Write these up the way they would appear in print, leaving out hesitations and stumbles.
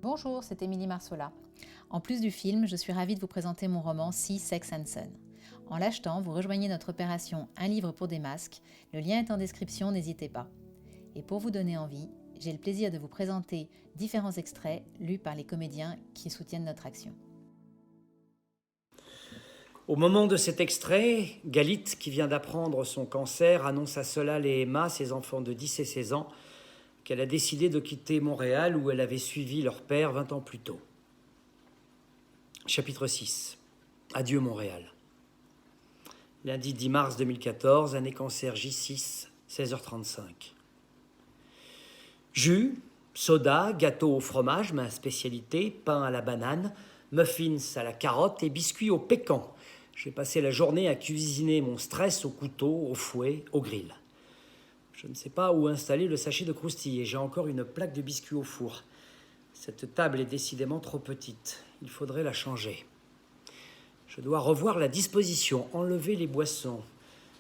Bonjour, c'est Émilie Marsola. En plus du film, je suis ravie de vous présenter mon roman Sea, Sex and Son. En l'achetant, vous rejoignez notre opération Un livre pour des masques. Le lien est en description, n'hésitez pas. Et pour vous donner envie, j'ai le plaisir de vous présenter différents extraits lus par les comédiens qui soutiennent notre action. Au moment de cet extrait, Galit, qui vient d'apprendre son cancer, annonce à Solal et Emma, ses enfants de 10 et 16 ans, qu'elle a décidé de quitter Montréal où elle avait suivi leur père 20 ans plus tôt. Chapitre 6. Adieu Montréal. Lundi 10 mars 2014, année cancer J6, 16h35. Jus, soda, gâteau au fromage, ma spécialité, pain à la banane, muffins à la carotte et biscuits au pécan. J'ai passé la journée à cuisiner mon stress au couteau, au fouet, au grill. Je ne sais pas où installer le sachet de croustilles et j'ai encore une plaque de biscuits au four. Cette table est décidément trop petite. Il faudrait la changer. Je dois revoir la disposition, enlever les boissons.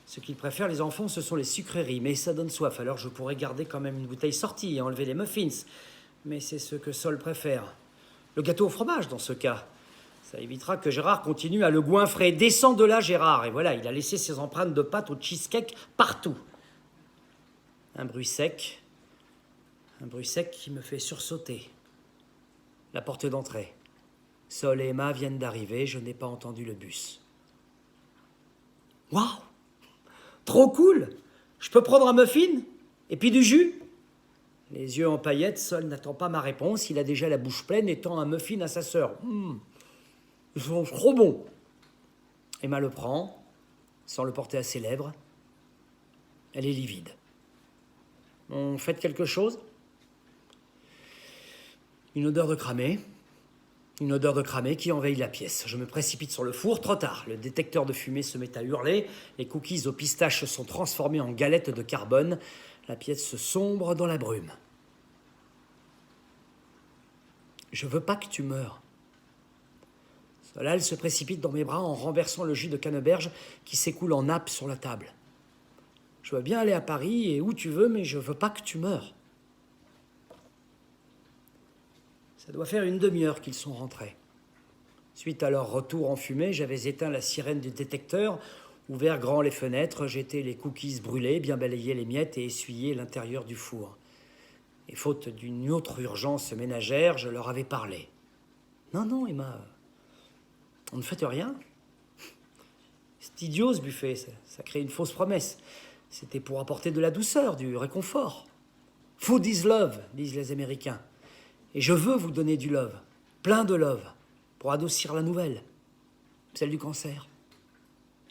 Ce qu'ils préfèrent, les enfants, ce sont les sucreries, mais ça donne soif, alors je pourrais garder quand même une bouteille sortie et enlever les muffins. Mais c'est ce que Sol préfère. Le gâteau au fromage, dans ce cas. Ça évitera que Gérard continue à le goinfrer. Descends de là, Gérard. Et voilà, il a laissé ses empreintes de pâte au cheesecake partout. Un bruit sec qui me fait sursauter. La porte d'entrée. Sol et Emma viennent d'arriver, je n'ai pas entendu le bus. Waouh! Trop cool! Je peux prendre un muffin? Et puis du jus? Les yeux en paillettes, Sol n'attend pas ma réponse, il a déjà la bouche pleine et tend un muffin à sa sœur. Ils sont trop bons. Emma le prend, sans le porter à ses lèvres. Elle est livide. On fait quelque chose? Une odeur de cramé qui envahit la pièce. Je me précipite sur le four, trop tard. Le détecteur de fumée se met à hurler. Les cookies aux pistaches sont transformés en galettes de carbone. La pièce se sombre dans la brume. Je veux pas que tu meures. Solal se précipite dans mes bras en renversant le jus de canneberge qui s'écoule en nappe sur la table. Je veux bien aller à Paris et où tu veux, mais je veux pas que tu meures. Ça doit faire une demi-heure qu'ils sont rentrés. Suite à leur retour en fumée, j'avais éteint la sirène du détecteur, ouvert grand les fenêtres, jeté les cookies brûlés, bien balayé les miettes et essuyé l'intérieur du four. Et faute d'une autre urgence ménagère, je leur avais parlé. Non, Emma, on ne fait rien. C'est idiot ce buffet, ça crée une fausse promesse. C'était pour apporter de la douceur, du réconfort. Food is love, disent les Américains. Et je veux vous donner du love, plein de love, pour adoucir la nouvelle, celle du cancer.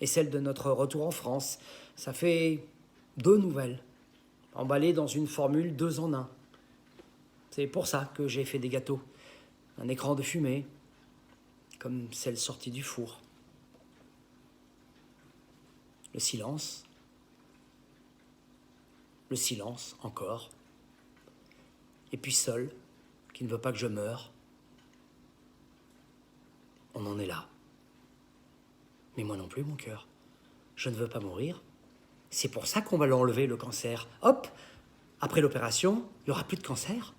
Et celle de notre retour en France. Ça fait 2 nouvelles, emballées dans une formule 2 en 1. C'est pour ça que j'ai fait des gâteaux. Un écran de fumée, comme celle sortie du four. Le silence encore. Et puis Sol, qui ne veut pas que je meure. On en est là. Mais moi non plus, mon cœur. Je ne veux pas mourir. C'est pour ça qu'on va l'enlever, le cancer. Hop, après l'opération, il n'y aura plus de cancer.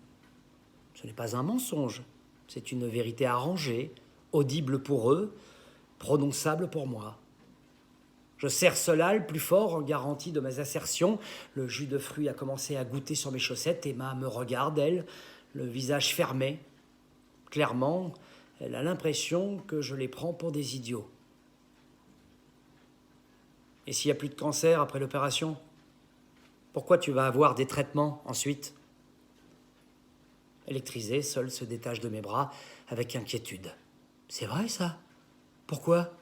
Ce n'est pas un mensonge. C'est une vérité arrangée, audible pour eux, prononçable pour moi. Je serre Solal plus fort en garantie de mes assertions. Le jus de fruits a commencé à goûter sur mes chaussettes. Emma me regarde, elle, le visage fermé. Clairement, elle a l'impression que je les prends pour des idiots. Et s'il n'y a plus de cancer après l'opération? Pourquoi tu vas avoir des traitements ensuite? Électrisé, Sol se détache de mes bras avec inquiétude. C'est vrai ça? Pourquoi?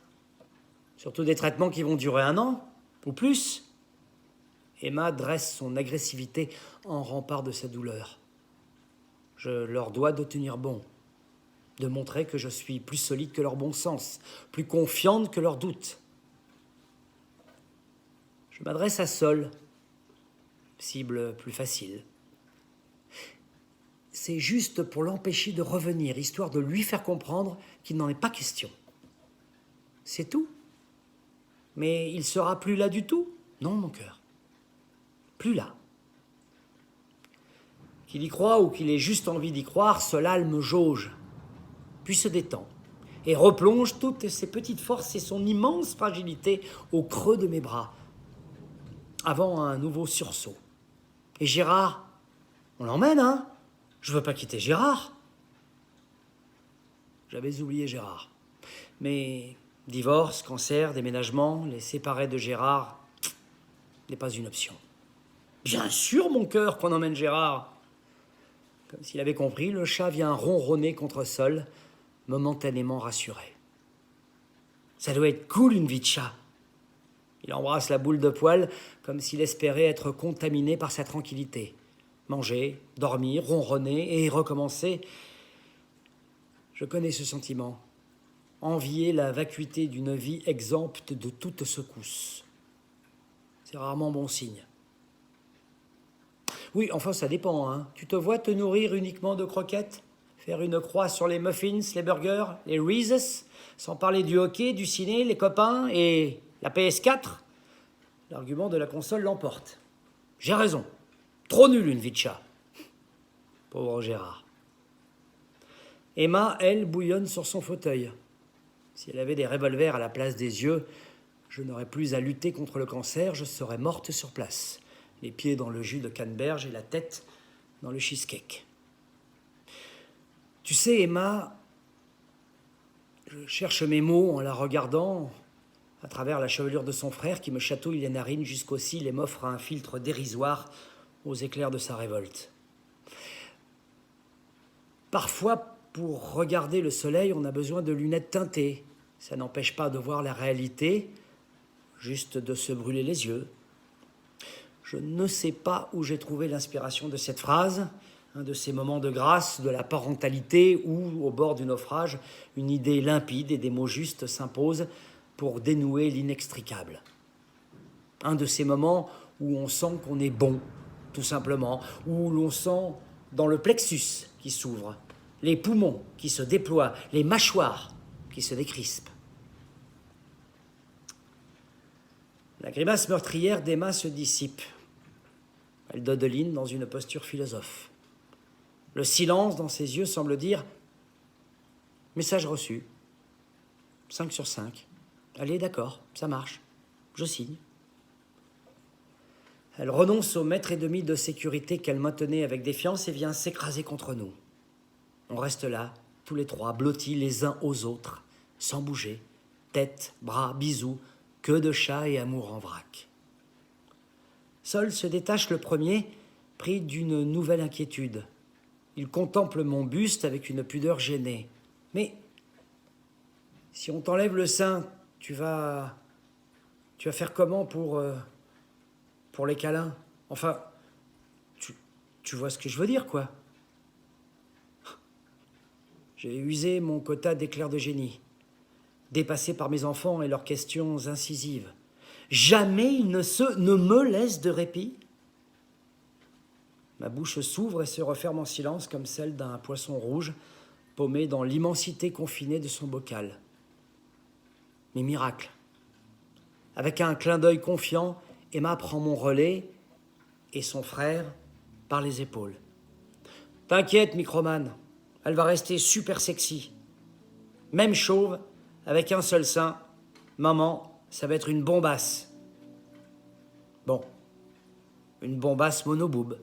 Surtout des traitements qui vont durer 1 an, ou plus. Emma dresse son agressivité en rempart de sa douleur. Je leur dois de tenir bon, de montrer que je suis plus solide que leur bon sens, plus confiante que leurs doutes. Je m'adresse à Sol, cible plus facile. C'est juste pour l'empêcher de revenir, histoire de lui faire comprendre qu'il n'en est pas question. C'est tout. Mais il sera plus là du tout? Non, mon cœur. Plus là. Qu'il y croit ou qu'il ait juste envie d'y croire, cela me jauge, puis se détend, et replonge toutes ses petites forces et son immense fragilité au creux de mes bras, avant un nouveau sursaut. Et Gérard, on l'emmène, hein? Je veux pas quitter Gérard. J'avais oublié Gérard. Mais divorce, cancer, déménagement, les séparer de Gérard n'est pas une option. Bien sûr, mon cœur, qu'on emmène Gérard. Comme s'il avait compris, le chat vient ronronner contre sol, momentanément rassuré. Ça doit être cool, une vie de chat. Il embrasse la boule de poil comme s'il espérait être contaminé par sa tranquillité. Manger, dormir, ronronner et recommencer. Je connais ce sentiment. Envier la vacuité d'une vie exempte de toute secousse. C'est rarement bon signe. Oui, enfin, ça dépend, hein. Tu te vois te nourrir uniquement de croquettes? Faire une croix sur les muffins, les burgers, les Reese's, sans parler du hockey, du ciné, les copains et la PS4? L'argument de la console l'emporte. J'ai raison. Trop nul, une vie de chat. Pauvre Gérard. Emma, elle, bouillonne sur son fauteuil. Si elle avait des revolvers à la place des yeux, je n'aurais plus à lutter contre le cancer, je serais morte sur place. Les pieds dans le jus de canneberge et la tête dans le cheesecake. Tu sais, Emma, je cherche mes mots en la regardant à travers la chevelure de son frère qui me chatouille les narines jusqu'aux cils et m'offre un filtre dérisoire aux éclairs de sa révolte. Parfois, pour regarder le soleil, on a besoin de lunettes teintées. Ça n'empêche pas de voir la réalité, juste de se brûler les yeux. Je ne sais pas où j'ai trouvé l'inspiration de cette phrase, un de ces moments de grâce, de la parentalité où, au bord du naufrage, une idée limpide et des mots justes s'imposent pour dénouer l'inextricable. Un de ces moments où on sent qu'on est bon, tout simplement, où l'on sent dans le plexus qui s'ouvre, les poumons qui se déploient, les mâchoires qui se décrispent. La grimace meurtrière d'Emma se dissipe. Elle dodeline dans une posture philosophe. Le silence dans ses yeux semble dire « Message reçu. 5 sur 5. Allez, d'accord, ça marche. Je signe. » Elle renonce au mètre et demi de sécurité qu'elle maintenait avec défiance et vient s'écraser contre nous. On reste là, tous les trois, blottis les uns aux autres, sans bouger. Tête, bras, bisous, queue de chat et amour en vrac. Sol se détache le premier, pris d'une nouvelle inquiétude. Il contemple mon buste avec une pudeur gênée. « Mais si on t'enlève le sein, tu vas faire comment pour les câlins? Enfin, tu vois ce que je veux dire, quoi. » J'ai usé mon quota d'éclairs de génie, dépassé par mes enfants et leurs questions incisives. Jamais ils ne me laissent de répit. Ma bouche s'ouvre et se referme en silence comme celle d'un poisson rouge paumé dans l'immensité confinée de son bocal. Mais miracle. Avec un clin d'œil confiant, Emma prend mon relais et son frère par les épaules. « T'inquiète, Microman, elle va rester super sexy. Même chauve, avec un seul sein. Maman, ça va être une bombasse. » Bon, une bombasse monoboob.